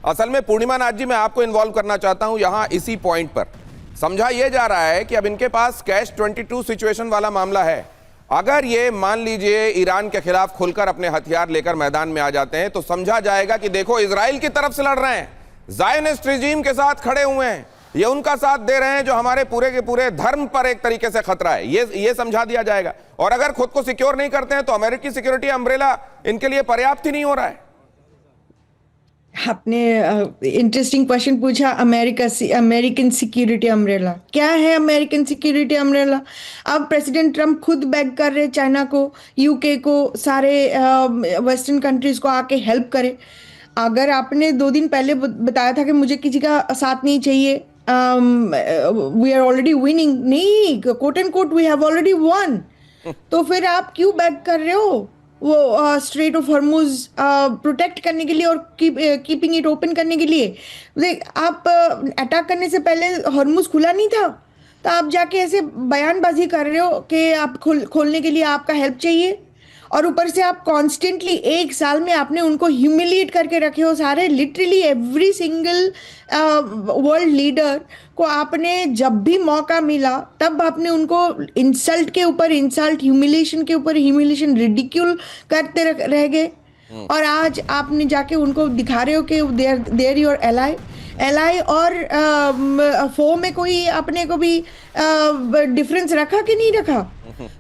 असल में पूर्णिमा नाथ जी, मैं आपको इन्वॉल्व करना चाहता हूं यहां इसी पॉइंट पर। समझा यह जा रहा है कि अब इनके पास कैश 22 सिचुएशन वाला मामला है। अगर ये मान लीजिए ईरान के खिलाफ खुलकर अपने हथियार लेकर मैदान में आ जाते हैं तो समझा जाएगा कि देखो इजराइल की तरफ से लड़ रहे हैं, ज़ायनिस्ट रिजीम के साथ खड़े हुए हैं, ये उनका साथ दे रहे हैं जो हमारे पूरे के पूरे धर्म पर एक तरीके से खतरा है, ये समझा दिया जाएगा। और अगर खुद को सिक्योर नहीं करते हैं तो अमेरिकी सिक्योरिटी अम्ब्रेला इनके लिए पर्याप्त ही नहीं हो रहा है। आपने इंटरेस्टिंग क्वेश्चन पूछा, अमेरिकन सिक्योरिटी अम्ब्रेला क्या है? अमेरिकन सिक्योरिटी अम्ब्रेला अब प्रेसिडेंट ट्रम्प खुद बैक कर रहे चाइना को, यूके को, सारे वेस्टर्न कंट्रीज को आके हेल्प करे। अगर आपने 2 दिन पहले बताया था कि मुझे किसी का साथ नहीं चाहिए, वी आर ऑलरेडी विनिंग, नहीं, quote and quote we have already won, तो फिर आप क्यों बैक कर रहे हो? वो स्ट्रेट ऑफ हॉर्मुज प्रोटेक्ट करने के लिए और कीपिंग इट ओपन करने के लिए। देख, आप अटैक करने से पहले हॉर्मुज खुला नहीं था, तो आप जाके ऐसे बयानबाजी कर रहे हो कि आप खोलने के लिए आपका हेल्प चाहिए। और ऊपर से आप कॉन्स्टेंटली 1 साल में आपने उनको ह्यूमिलिएट करके रखे हो सारे, literally every single world leader को आपने जब भी मौका मिला तब आपने उनको इंसल्ट के ऊपर इंसल्ट, ह्यूमिलेशन के ऊपर ह्यूमिलेशन, रिडिक्यूल करते रह गए। और आज आपने जाके उनको दिखा रहे हो कि देयर योर एलाई और फो में कोई अपने को भी डिफरेंस रखा कि नहीं रखा?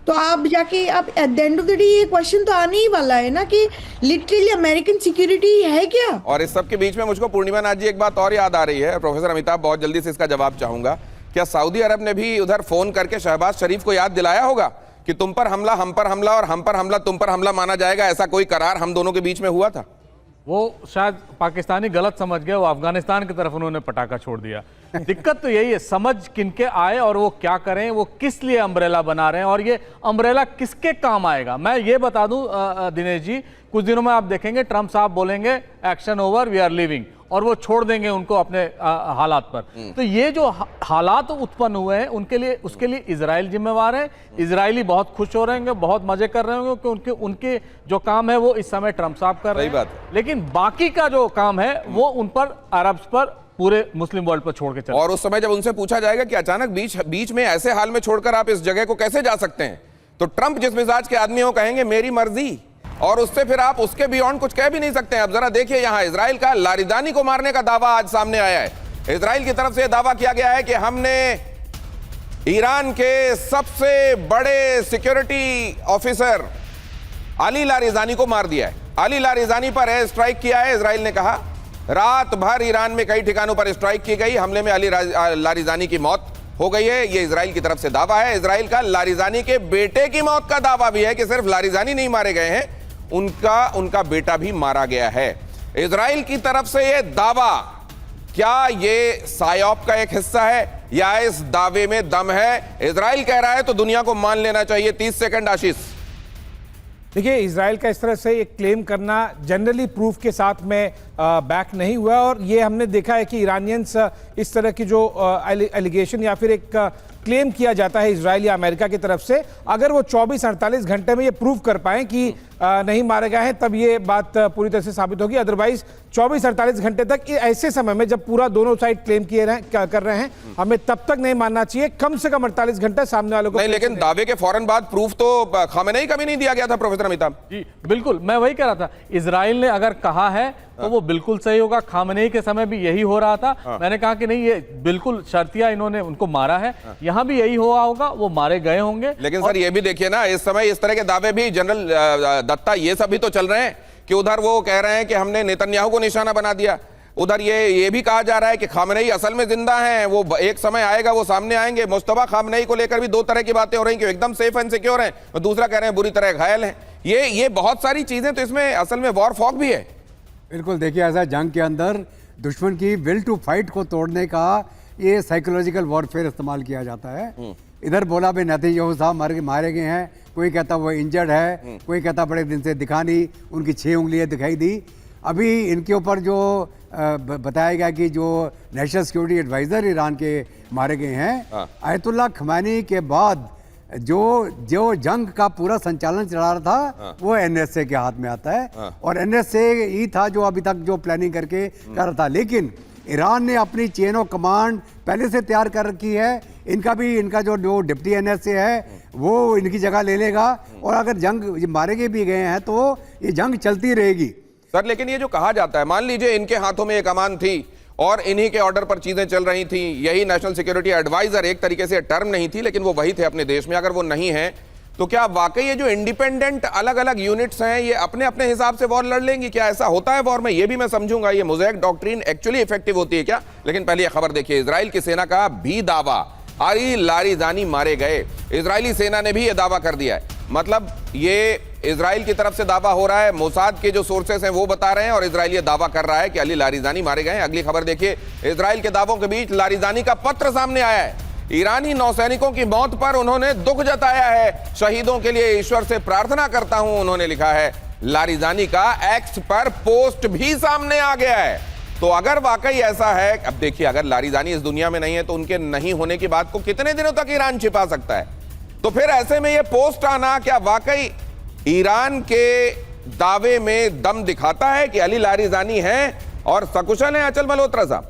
तो आप जाके आप at the end of the day ये क्वेश्चन तो आने ही वाला है ना कि लिटरली अमेरिकन सिक्योरिटी है क्या? और इस सब के बीच में मुझको पूर्णिमा नाथ जी एक बात और याद आ रही है, प्रोफेसर अमिताभ बहुत जल्दी से इसका जवाब चाहूंगा। क्या सऊदी अरब ने भी उधर फोन करके शहबाज शरीफ को याद दिलाया होगा कि तुम पर हमला, हम पर हमला और हम पर हमला तुम पर हमला माना जाएगा, ऐसा कोई करार हम दोनों के बीच में हुआ था? वो शायद पाकिस्तानी गलत समझ गए, वो अफगानिस्तान की तरफ उन्होंने पटाखा छोड़ दिया। दिक्कत तो यही है, समझ किनके आए और वो क्या करें, वो किस लिए अम्ब्रेला बना रहे हैं और ये अम्ब्रेला किसके काम आएगा। मैं ये बता दूं दिनेश जी, कुछ दिनों में आप देखेंगे ट्रम्प साहब बोलेंगे action over, we are living, और वो छोड़ देंगे उनको अपने हालात पर। तो ये जो हालात उत्पन्न हुए हैं उनके लिए, उसके लिए इजराइल जिम्मेवार है। इजरायली बहुत खुश हो रहे होंगे, बहुत मजे कर रहे होंगे क्योंकि उनके जो काम है वो इस समय ट्रम्प साहब कर रहे हैं। लेकिन बाकी का जो काम है वो उन पर, अरब्स पर, पूरे मुस्लिम वर्ल्ड पर छोड़ के चले। और उस समय जब उनसे पूछा जाएगा कि अचानक बीच में ऐसे हाल में छोड़कर आप इस जगह को कैसे जा सकते हैं, तो ट्रंप जिस मिजाज के आदमी हो कहेंगे मेरी मर्जी, और उससे फिर आप उसके बियॉन्ड कुछ कह भी नहीं सकते हैं। अब जरा देखिए, यहां इजराइल का लारिदानी को मारने का दावा आज सामने आया है। इजराइल की तरफ से दावा किया गया है कि हमने ईरान के सबसे बड़े सिक्योरिटी ऑफिसर अली लारिजानी को मार दिया है। अली लारिजानी पर एयर स्ट्राइक किया है। इजराइल ने कहा रात भर ईरान में कई ठिकानों पर स्ट्राइक की गई, हमले में अली लारिजानी की मौत हो गई है। यह इजराइल की तरफ से दावा है। इजराइल का लारिजानी के बेटे की मौत का दावा भी है कि सिर्फ लारिजानी नहीं मारे गए हैं, उनका बेटा भी मारा गया है। इजराइल की तरफ से यह दावा, क्या यह सायोप का एक हिस्सा है या इस दावे में दम है? इजराइल कह रहा है तो दुनिया को मान लेना चाहिए। 30 सेकंड आशीष। देखिए, इजराइल का इस तरह से एक क्लेम करना जनरली प्रूफ के साथ में बैक नहीं हुआ, और ये हमने देखा है कि ईरानियंस इस तरह की जो एलिगेशन या फिर एक क्लेम किया जाता है इजराइल या अमेरिका की तरफ से, अगर वो 24-48 घंटे में ये प्रूव कर पाएं कि नहीं मारे गए हैं, तब ये बात पूरी तरह से साबित होगी। अदरवाइज 24-48 घंटे तक, ऐसे समय में जब पूरा दोनों साइड क्लेम कर रहे हैं, हमें तब तक नहीं मानना चाहिए। कम से कम 48 घंटे सामने वालों को नहीं, लेकिन दावे के फौरन बाद प्रूफ तो खामेनेई का भी नहीं दिया गया था प्रोफेसर अमिताभ जी। बिल्कुल, मैं वही कह रहा था, इजराइल ने अगर कहा है तो वो बिल्कुल सही होगा। खामेनेई के समय भी यही हो रहा था। मैंने कहा कि नहीं, ये बिल्कुल शर्तिया इन्होंने उनको मारा है, यहां भी यही हुआ होगा, वो मारे गए होंगे। लेकिन सर ये भी देखिए ना, इस समय इस तरह के दावे भी जनरल दत्ता ये सब भी तो चल रहे हैं कि उधर वो कह रहे हैं कि हमने नेतन्याहू को निशाना बना दिया, उधर ये भी कहा जा रहा है कि खामेनेई असल में जिंदा हैं, वो एक समय आएगा वो सामने आएंगे। मुस्तफा खामेनेई को लेकर भी 2 तरह की बातें हो रही कि एकदम सेफ एंड सिक्योर हैं, और दूसरा कह रहे हैं बुरी तरह घायल हैं। ये बहुत सारी चीजें, तो इसमें असल में वॉर फॉग भी है। बिल्कुल, देखिए, ऐसा जंग के अंदर दुश्मन की विल टू फाइट को तोड़ने का ये साइकोलॉजिकल वॉरफेयर इस्तेमाल किया जाता है। इधर बोला भी नेतन्याहू साहब मारे गए हैं, कोई कहता वो इंजर्ड है, कोई कहता बड़े दिन से दिखा नहीं, उनकी 6 उंगलियां दिखाई दी। अभी इनके ऊपर जो बताया गया कि जो नेशनल सिक्योरिटी एडवाइजर ईरान के मारे गए हैं, आयतुल्लाह खमैनी के बाद जो जो जंग का पूरा संचालन चला रहा था वो एनएसए के हाथ में आता है और एनएसए ही था जो अभी तक जो प्लानिंग करके कर रहा था। लेकिन ईरान ने अपनी चेन ऑफ कमांड पहले से तैयार कर रखी है। इनका जो डिप्टी एनएसए है वो इनकी जगह ले लेगा और अगर जंग मारे भी गए हैं तो ये जंग चलती रहेगी। सर लेकिन ये जो कहा जाता है, मान लीजिए इनके हाथों में एक कमान थी और इन्हीं के ऑर्डर पर चीजें चल रही थी, यही नेशनल सिक्योरिटी एडवाइजर, एक तरीके से टर्म नहीं थी लेकिन वो वही थे अपने देश में, अगर वो नहीं है तो क्या वाकई ये जो इंडिपेंडेंट अलग अलग यूनिट्स हैं ये अपने अपने हिसाब से वॉर लड़ लेंगी? क्या ऐसा होता है वॉर में? ये भी मैं समझूंगा ये मोज़ेक डॉक्ट्रिन एक्चुअली इफेक्टिव होती है क्या? लेकिन पहले ये खबर देखिए, इजराइल की सेना का भी दावा, अली लारिजानी मारे गए। इजरायली सेना ने भी ये दावा कर दिया है। मतलब ये इजराइल की तरफ से दावा हो रहा है, मोसाद के जो सोर्सेस हैं वो बता रहे हैं और इजराइल ये दावा कर रहा है कि अली लारिजानी मारे गए। अगली खबर देखिए, इजराइल के दावों के बीच लारिजानी का पत्र सामने आया है। ईरानी नौसैनिकों की मौत पर उन्होंने दुख जताया है। शहीदों के लिए ईश्वर से प्रार्थना करता हूं, उन्होंने लिखा है। लारिजानी का एक्स पर पोस्ट भी सामने आ गया है। तो अगर वाकई ऐसा है, अब देखिए अगर लारिजानी इस दुनिया में नहीं है तो उनके नहीं होने की बात को कितने दिनों तक ईरान छिपा सकता है? तो फिर ऐसे में ये पोस्ट आना क्या वाकई ईरान के दावे में दम दिखाता है कि अली लारिजानी है और सकुशल है? अचल मल्होत्रा साहब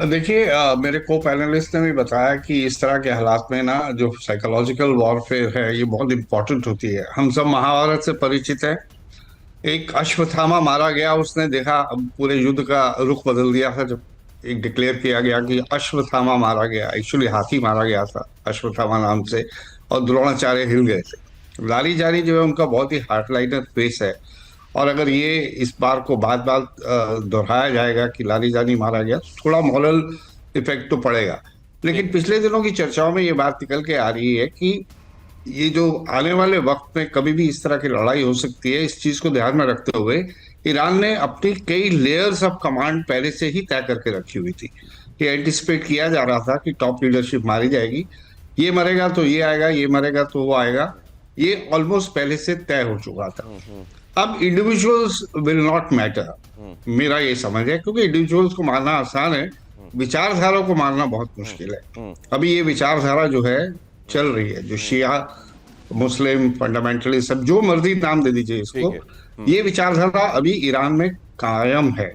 देखिए, मेरे को पैनलिस्ट ने भी बताया कि इस तरह के हालात में ना जो साइकोलॉजिकल वॉरफेयर है ये बहुत इंपॉर्टेंट होती है। हम सब महाभारत से परिचित हैं। एक अश्वत्थामा मारा गया, उसने देखा पूरे युद्ध का रुख बदल दिया था जब एक डिक्लेयर किया गया कि अश्वत्थामा मारा गया। एक्चुअली हाथी मारा गया था अश्वत्थामा नाम से और द्रोणाचार्य हिल गए थे। लारिजानी जो है उनका बहुत ही हार्डलाइनर फेस है और अगर ये इस बार को बात दोहराया जाएगा कि लारिजानी मारा गया तो थोड़ा मॉरल इफेक्ट तो पड़ेगा। लेकिन पिछले दिनों की चर्चाओं में ये बात निकल के आ रही है कि ये जो आने वाले वक्त में कभी भी इस तरह की लड़ाई हो सकती है, इस चीज को ध्यान में रखते हुए ईरान ने अपनी कई लेयर्स ऑफ कमांड पहले से ही तय करके रखी हुई थी। ये एंटिसिपेट किया जा रहा था कि टॉप लीडरशिप मारी जाएगी, ये मरेगा तो ये आएगा, ये मरेगा तो वो आएगा। ये ऑलमोस्ट पहले से तय हो चुका था। अब इंडिविजुअल्स विल नॉट मैटर, मेरा ये समझ है, क्योंकि इंडिविजुअल्स को मारना आसान है, विचारधारा को मारना बहुत मुश्किल है। अभी ये विचारधारा जो है चल रही है, जो शिया मुस्लिम फंडामेंटलिस्ट सब जो मर्जी नाम दे दीजिए इसको, ये विचारधारा अभी ईरान में कायम है।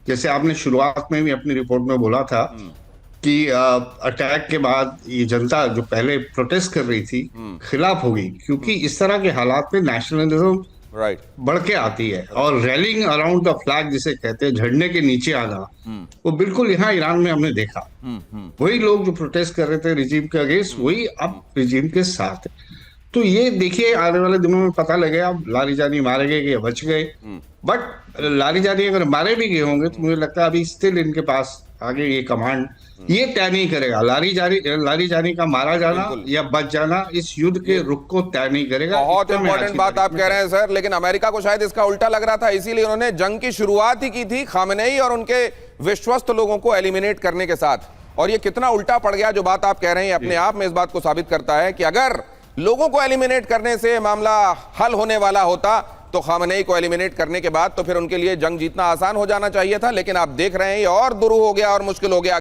जैसे आपने शुरुआत में भी अपनी रिपोर्ट में बोला था कि अटैक के बाद ये जनता जो पहले प्रोटेस्ट कर रही थी खिलाफ होगी, क्योंकि इस तरह के हालात में नेशनलिज्म बढ़ के आती है और रैलिंग अराउंड द फ्लैग जिसे कहते हैं, झंडे के नीचे आना, वो बिल्कुल यहाँ ईरान में हमने देखा। वही लोग जो प्रोटेस्ट कर रहे थे रिजीम के अगेंस्ट, वही अब रिजीम के साथ है। तो ये देखिए आने वाले दिनों में पता लगेगा अब लारिजानी मारे गए कि बच गए। बट लारिजानी अगर मारे भी गए होंगे तो मुझे लगता है अभी स्टिल इनके पास आगे ये कमांड ये तय नहीं करेगा। लारिजानी का मारा जाना या बच जाना इस युद्ध के रुख को तय नहीं करेगा। बहुत इंपॉर्टेंट बात आप कह रहे हैं सर, लेकिन अमेरिका को शायद इसका उल्टा लग रहा था, इसीलिए उन्होंने जंग की शुरुआत ही की थी खामेनेई और उनके विश्वस्त लोगों को एलिमिनेट करने के साथ। और ये कितना उल्टा पड़ गया जो बात आप कह रहे हैं अपने आप में इस बात को साबित करता है कि अगर लोगों को एलिमिनेट करने से मामला हल होने वाला होता तो खामेनेई को एलिमिनेट करने के बाद तो फिर उनके लिए जंग जीतना आसान हो जाना चाहिए था। लेकिन आप देख रहे हैं ये और दुरूह हो गया और मुश्किल हो गया।